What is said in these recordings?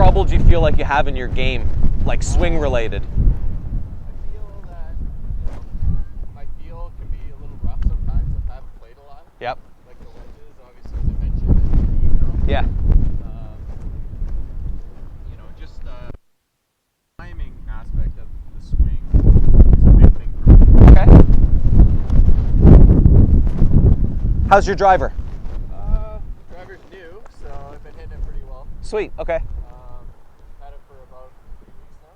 trouble do you feel like you have in your game, like swing related? I feel that, my feel can be a little rough sometimes if I haven't played a lot. Yep. Like the wedges, obviously, as I mentioned in the email. Yeah. Just timing aspect of the swing is a big thing for me. Okay. How's your driver? Driver's new, so I've been hitting it pretty well. Sweet. Okay. Had it for about 3 weeks now.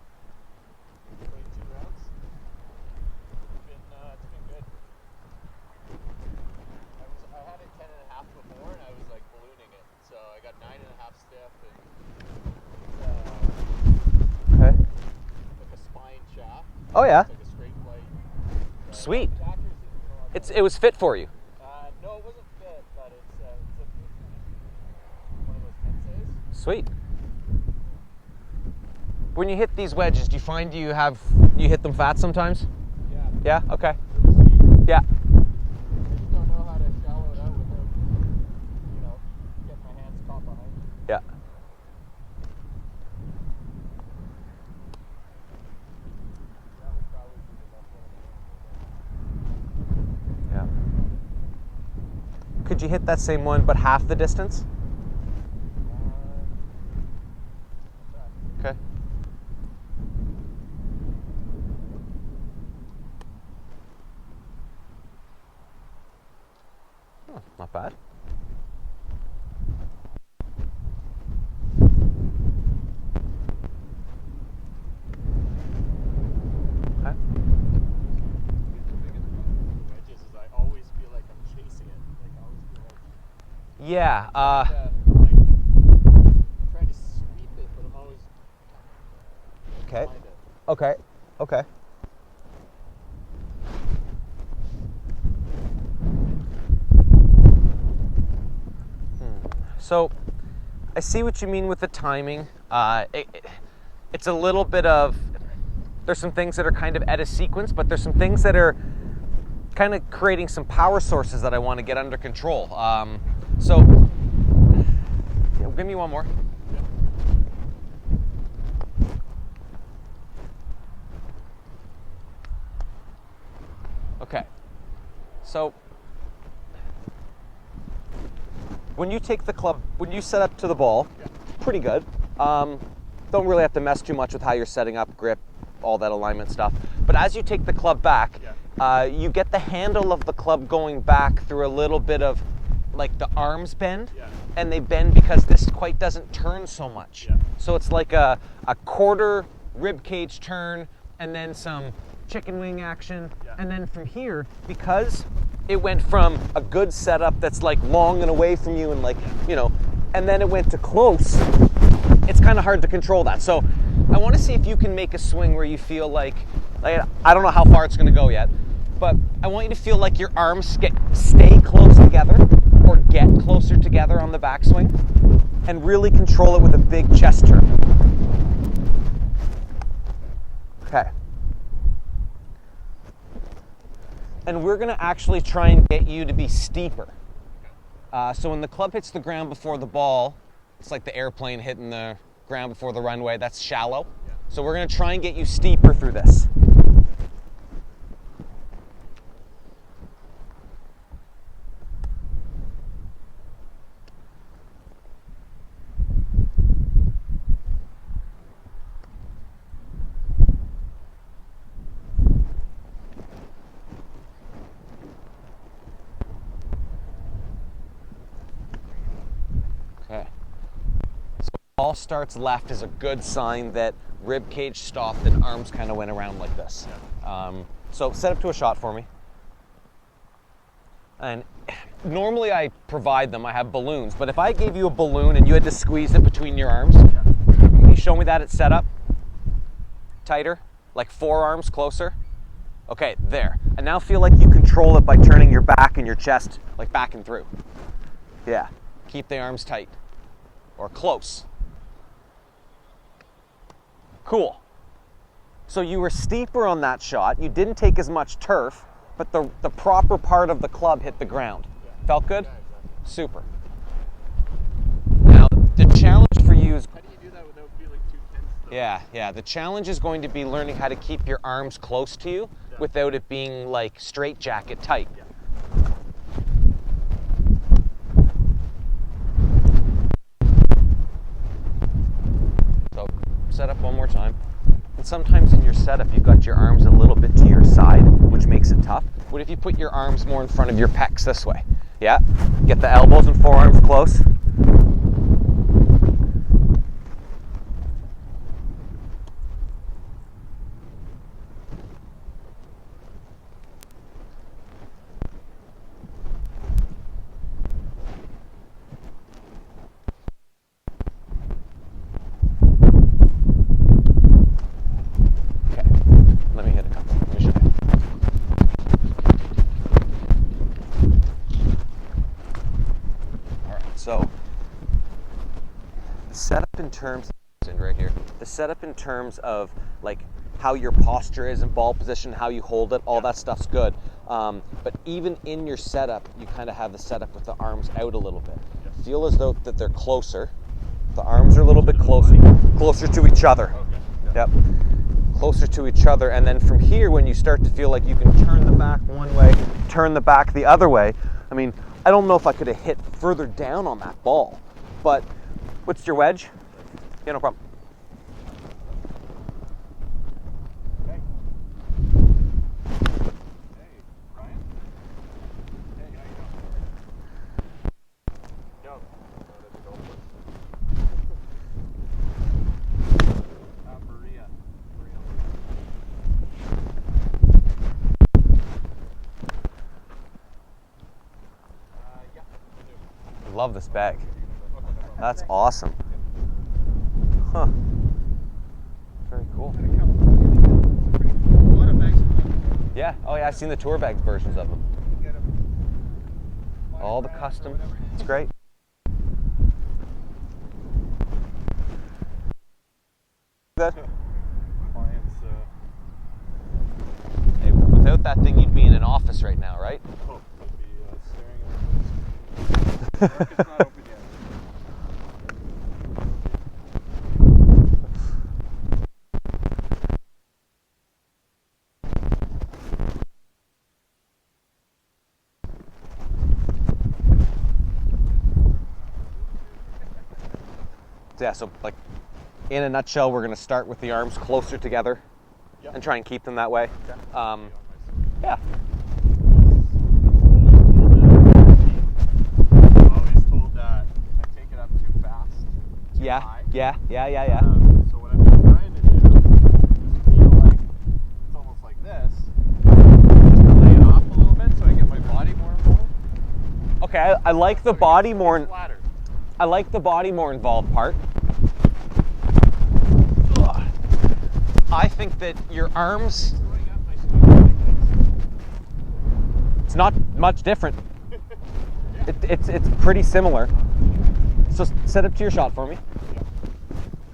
Played 2 rounds. It's been good. I had it 10.5 before, and I was like ballooning it. So I got 9.5 stiff, and Okay. like a spine shaft. Oh yeah. It's like a straight flight. Sweet. Accuracy, It was fit for you. no, it wasn't fit, but it's one of those tenseis. Sweet. When you hit these wedges, do you find you hit them fat sometimes? Yeah. Yeah. Okay. Really steep. Yeah. I just don't know how to shallow it out without, getting my hands caught behind me. Yeah. That would probably be the best one. Yeah. Could you hit that same one but half the distance? Okay. Oh, not bad. Okay. The biggest problem with the wedges is I always feel like I'm chasing it. Like I always feel like Yeah. I'm trying to sweep it, but I'm always Okay. behind it. Okay. Okay. So, I see what you mean with the timing. It's a little bit of, there's some things that are kind of at a sequence, but there's some things that are kind of creating some power sources that I want to get under control. So, yeah, give me one more. Okay. So, when you take the club, when you set up to the ball, pretty good. Don't really have to mess too much with how you're setting up, grip, all that alignment stuff. But as you take the club back, you get the handle of the club going back through a little bit of, like the arms bend, and they bend because this quite doesn't turn so much. So it's like a quarter rib cage turn, and then some chicken wing action, and then from here, because it went from a good setup that's like long and away from you and like, and then it went to close, it's kind of hard to control that. So I want to see if you can make a swing where you feel like I don't know how far it's going to go yet, but I want you to feel like your arms stay close together or get closer together on the backswing and really control it with a big chest turn. Okay. And we're going to actually try and get you to be steeper. So when the club hits the ground before the ball, it's like the airplane hitting the ground before the runway. That's shallow. So we're going to try and get you steeper through this. Okay. So ball starts left is a good sign that rib cage stopped and arms kind of went around like this. So set up to a shot for me. And normally I provide them, I have balloons, but if I gave you a balloon and you had to squeeze it between your arms, can you show me that it's set up? Tighter, like forearms closer. Okay, there. And now feel like you control it by turning your back and your chest, like back and through. Yeah, keep the arms tight, or close. Cool. So you were steeper on that shot, you didn't take as much turf, but the proper part of the club hit the ground. Felt good? Super. Now, the challenge for you is... How do you do that without feeling Yeah. The challenge is going to be learning how to keep your arms close to you without it being like straight jacket tight. Yeah. So set up one more time. And sometimes in your setup, you've got your arms a little bit to your side, which makes it tough. What if you put your arms more in front of your pecs this way? Yeah, get the elbows and forearms close. Let me hit a couple. Let me show you. All right, so the setup in terms right here. The setup in terms of like how your posture is in ball position, how you hold it, all that stuff's good. But even in your setup, you kind of have the setup with the arms out a little bit. Feel as though that they're closer. The arms are a little bit closer to each other. Yep. Closer to each other, and then from here, when you start to feel like you can turn the back one way, turn the back the other way. I mean, I don't know if I could have hit further down on that ball, but what's your wedge? Yeah, no problem. Hey. Hey, Ryan. Hey, how you doing? Go. Maria. Yeah. I love this bag. That's awesome. Huh. Very cool. Yeah. Oh yeah, I've seen the tour bags versions of them. All the custom. It's great. Good. Clients, Hey, without that thing, you'd be in an office right now, right? I'd be staring at the market's not open yet. Yeah, so like in a nutshell, we're gonna start with the arms closer together and try and keep them that way. Yeah. Always told that I take it up too fast. Too high. Yeah. So what I've been trying to do is feel like it's almost like this. Just to lay it off a little bit so I get my body more involved. Okay, I like the body more. Flatter. I like the body more involved part. I think that your arms, it's not much different. It's pretty similar. So set up to your shot for me.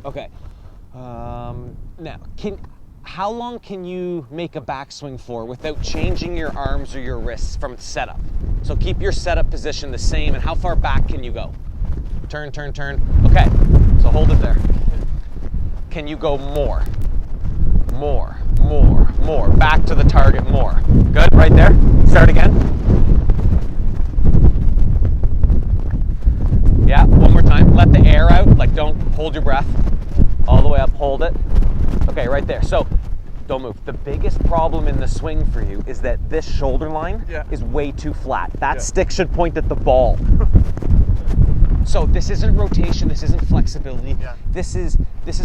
Okay. Now, how long can you make a backswing for without changing your arms or your wrists from setup? So keep your setup position the same, and how far back can you go? Turn. Okay, so hold it there. Can you go more? More. Back to the target more. Good, right there. Start again. Yeah, one more time. Let the air out, like don't hold your breath. All the way up, hold it. Okay, right there. So don't move. The biggest problem in the swing for you is that this shoulder line is way too flat. That stick should point at the ball. So this isn't rotation, this isn't flexibility. This is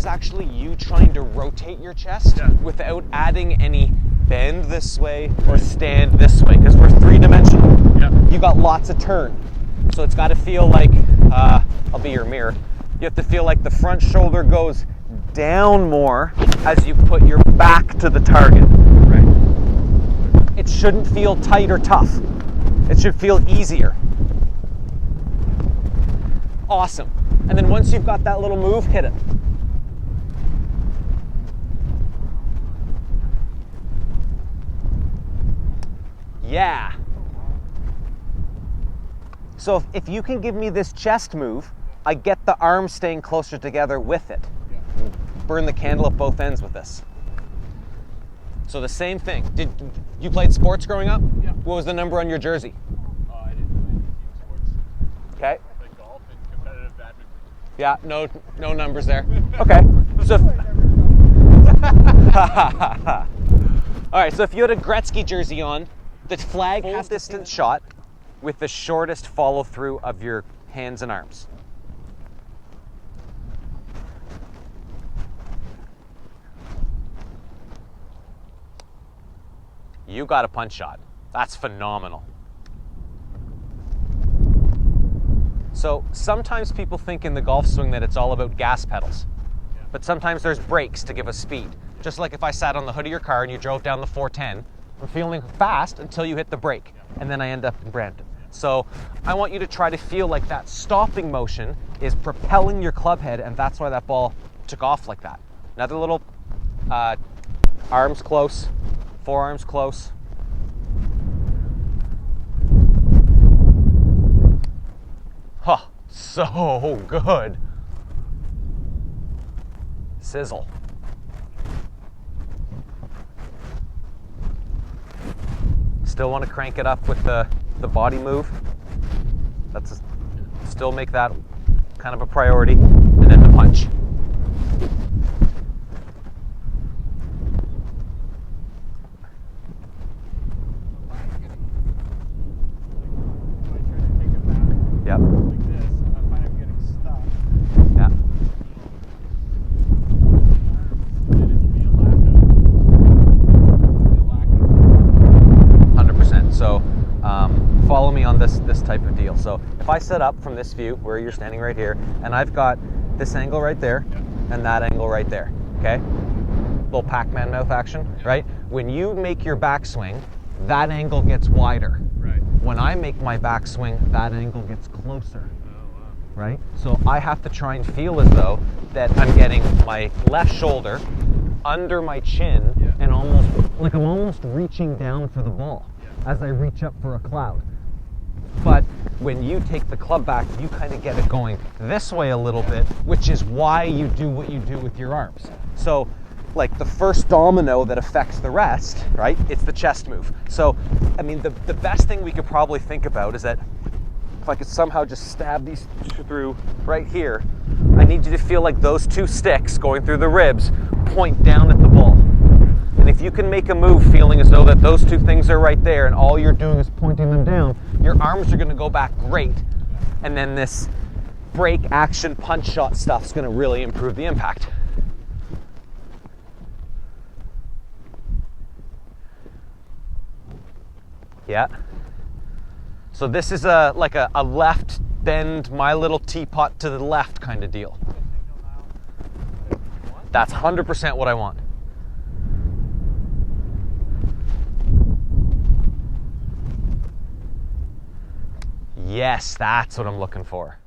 actually you trying to rotate your chest without adding any bend this way or stand this way, because we're three-dimensional. You got lots of turn. So it's got to feel like, I'll be your mirror. You have to feel like the front shoulder goes down more as you put your back to the target. Right. It shouldn't feel tight or tough. It should feel easier. Awesome. And then once you've got that little move, hit it. Yeah. So if you can give me this chest move, I get the arms staying closer together with it. burn the candle at both ends with this. So the same thing. Did you played sports growing up? Yeah. What was the number on your jersey? I didn't play any team sports. Okay. I played golf and competitive badminton. Yeah, no numbers there. Okay. So all right, so if you had a Gretzky jersey on, the flag has distance shot with the shortest follow through of your hands and arms. You got a punch shot. That's phenomenal. So sometimes people think in the golf swing that it's all about gas pedals, but sometimes there's brakes to give us speed. Just like if I sat on the hood of your car and you drove down the 410, I'm feeling fast until you hit the brake, and then I end up in Brampton. So I want you to try to feel like that stopping motion is propelling your club head, and that's why that ball took off like that. Another little arms close, forearms close. Huh, so good. Sizzle. Still want to crank it up with the body move. Still make that kind of a priority. And then the punch. Yep. Like this, I find I'm getting stuck. Yeah. And it'll be a lack of. 100%. So follow me on this type of deal. So if I set up from this view where you're standing right here, and I've got this angle right there, and that angle right there, okay? Little Pac-Man mouth action, right? When you make your backswing, that angle gets wider. Right. When I make my backswing, that angle gets closer. Oh, wow. Right? So I have to try and feel as though that I'm getting my left shoulder under my chin, and almost like I'm almost reaching down for the ball as I reach up for a cloud. But when you take the club back, you kind of get it going this way a little bit, which is why you do what you do with your arms. So like the first domino that affects the rest, right? It's the chest move. So, I mean, the best thing we could probably think about is that if I could somehow just stab these through right here, I need you to feel like those two sticks going through the ribs point down at the ball. And if you can make a move feeling as though that those two things are right there and all you're doing is pointing them down, your arms are going to go back great. And then this break, action, punch shot stuff is going to really improve the impact. Yeah. So this is like a left bend my little teapot to the left kind of deal. That's 100% what I want. Yes, that's what I'm looking for.